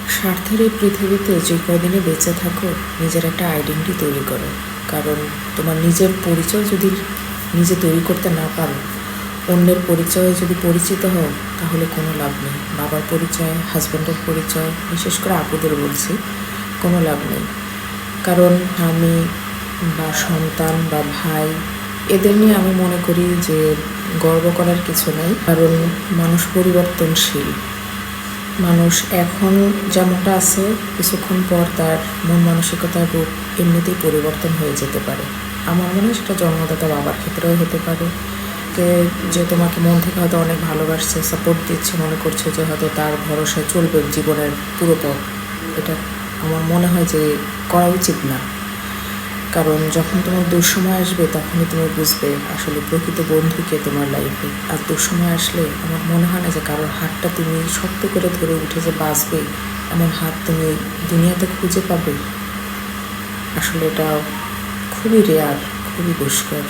স্বার্থের এই পৃথিবীতে যে কদিনে বেঁচে থাকো, নিজের একটা আইডেন্টিটি তৈরি করো। কারণ তোমার নিজের পরিচয় যদি নিজে তৈরি করতে না পারো, অন্যের পরিচয়ে যদি পরিচিত হও, তাহলে কোনো লাভ নেই। বাবার পরিচয়, হাজব্যান্ডের পরিচয়, বিশেষ করে আপুদের বলছি, কোনো লাভ নেই। কারণ আমি বা সন্তান বা ভাই, এদের নিয়ে আমি মনে করি যে গর্ব করার কিছু নেই। কারণ মানুষ পরিবর্তনশীল। মানুষ এখন যেমনটা আছে, কিছুক্ষণ পর তার মন মানসিকতার রূপ এমনিতেই পরিবর্তন হয়ে যেতে পারে। আমার মনে হয় সেটা জন্মদাতা বাবার ক্ষেত্রেও হতে পারে। যে তোমাকে মন থেকে হয়তো অনেক ভালোবাসছে, সাপোর্ট দিচ্ছে, মনে করছে যে হয়তো তার ভরসায় চলবে জীবনের পুরো পথ। এটা আমার মনে হয় যে করা উচিত না। কারণ যখন তোমার দুঃসময় আসবে, তখনই তুমি বুঝবে আসলে প্রকৃত বন্ধুকে তোমার লাইফে। আর দুঃসময় আসলে আমার মনে হয় না যে কারোর হাতটা তুমি শক্ত করে ধরে উঠে যে বাঁচবে, এমন হাত তুমি দুনিয়াতে খুঁজে পাবে। আসলে এটা খুবই রেয়ার, খুবই দুষ্কর।